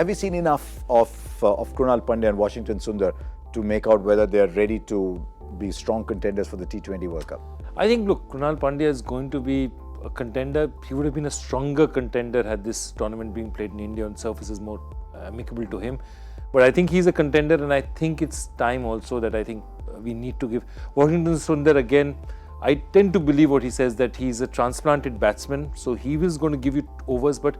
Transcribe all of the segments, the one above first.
have we seen enough of Krunal Pandya and Washington Sundar to make out whether they are ready to be strong contenders for the T20 World Cup? I think, look, Krunal Pandya is going to be a contender. He would have been a stronger contender had this tournament been played in India on surfaces more amicable to him. But I think he's a contender, and I think it's time also that I think we need to give Washington Sundar again. I tend to believe what he says, that he's a transplanted batsman, so he was going to give you overs, but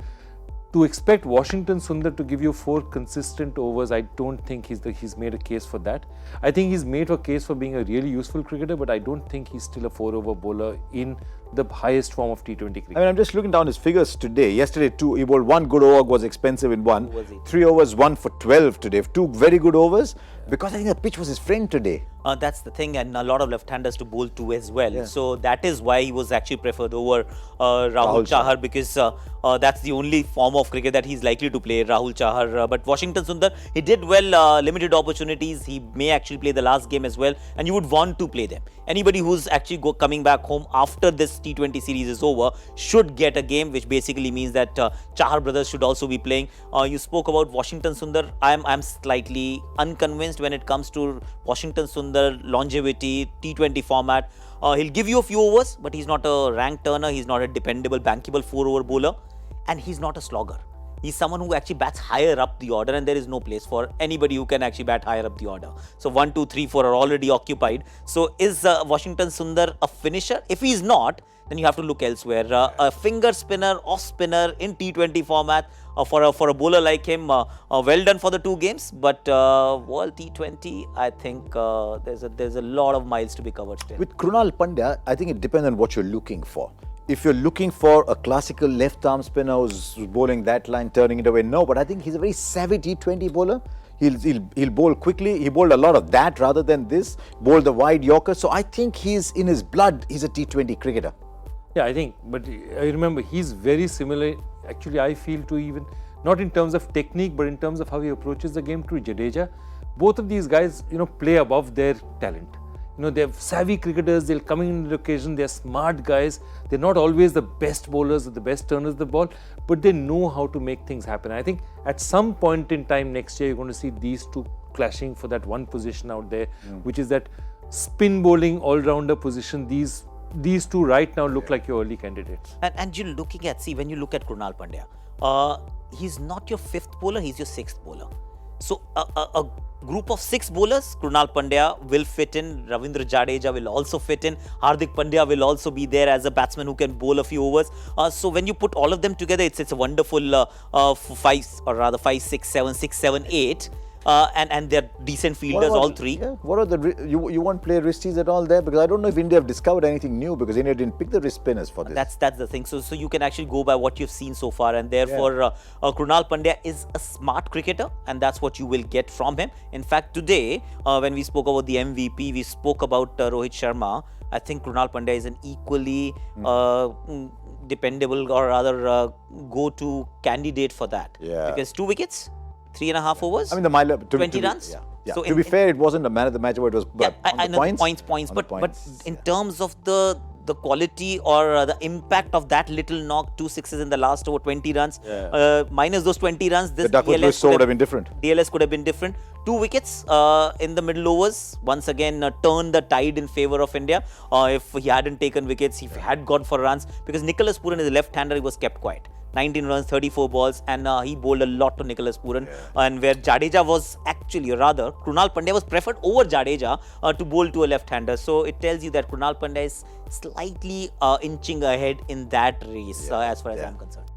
to expect Washington Sundar to give you 4 consistent overs, I don't think he's made a case for that. I think he's made a case for being a really useful cricketer, but I don't think he's still a 4-over bowler in the highest form of T20 cricket. I mean, I'm just looking down his figures today. Yesterday, he bowled 1 good over, was expensive in 1. 3 overs, 1 for 12 today. 2 very good overs, because I think the pitch was his friend today. That's the thing, and a lot of left-handers to bowl to as well. Yeah. So that is why he was actually preferred over Rahul Chahar, because that's the only form of cricket that he's likely to play, Rahul Chahar. But Washington Sundar, he did well, limited opportunities. He may actually play the last game as well, and you would want to play them. Anybody who's actually coming back home after this T20 series is over should get a game, which basically means that Chahar brothers should also be playing. You spoke about Washington Sundar. I'm slightly unconvinced when it comes to Washington Sundar longevity, T20 format. He'll give you a few overs, but he's not a rank turner. He's not a dependable, bankable 4-over bowler, and he's not a slogger. He's someone who actually bats higher up the order, and there is no place for anybody who can actually bat higher up the order. So 1, 2, 3, 4 are already occupied. So is Washington Sundar a finisher? If he's not, then you have to look elsewhere. A finger spinner, off spinner in T20 format for a bowler like him, well done for the 2 games. But World T20, I think there's a lot of miles to be covered still. With Krunal Pandya, I think it depends on what you're looking for. If you're looking for a classical left-arm spinner who's bowling that line, turning it away, no. But I think he's a very savvy T20 bowler. He'll bowl quickly. He bowled a lot of that rather than this. Bowled the wide Yorker. So I think he's in his blood. He's a T20 cricketer. Yeah, I think. But I remember he's very similar. Actually, I feel to even not in terms of technique, but in terms of how he approaches the game to Jadeja. Both of these guys, play above their talent. They're savvy cricketers, they'll come in on the occasion, they're smart guys. They're not always the best bowlers or the best turners of the ball, but they know how to make things happen. I think at some point in time next year, you're going to see these 2 clashing for that one position out there, which is that spin bowling all-rounder position. These 2 right now look like your early candidates. And you're looking at, when you look at Krunal Pandya, he's not your 5th bowler, he's your 6th bowler. So a group of 6 bowlers, Krunal Pandya will fit in, Ravindra Jadeja will also fit in, Hardik Pandya will also be there as a batsman who can bowl a few overs. So when you put all of them together, it's a wonderful 5, 6, 7, 6, 7, 8. And they're decent fielders, all 3. Yeah. What are the you won't play wristies at all there? Because I don't know if India have discovered anything new, because India didn't pick the wrist spinners for this. That's the thing. So you can actually go by what you've seen so far, and therefore Krunal Pandya is a smart cricketer, and that's what you will get from him. In fact, today when we spoke about the MVP, we spoke about Rohit Sharma. I think Krunal Pandya is an equally dependable, or rather go-to candidate for that. Yeah. Because 2 wickets, 3.5 overs. I mean, the 20 runs. Yeah. So to be fair, it wasn't a man of the match, but it was I know points. But in terms of the quality or the impact of that little knock, 2 sixes in the last over, 20 runs, minus those 20 runs, this DLS would have been different. DLS could have been different. 2 wickets in the middle overs, once again turned the tide in favour of India. If he hadn't taken wickets, he had gone for runs, because Nicholas Pooran is a left-hander, he was kept quiet. 19 runs, 34 balls, and he bowled a lot to Nicholas Pooran. And where Jadeja was actually, or rather, Krunal Pandya was preferred over Jadeja to bowl to a left-hander. So it tells you that Krunal Pandya is slightly inching ahead in that race as far as I'm concerned.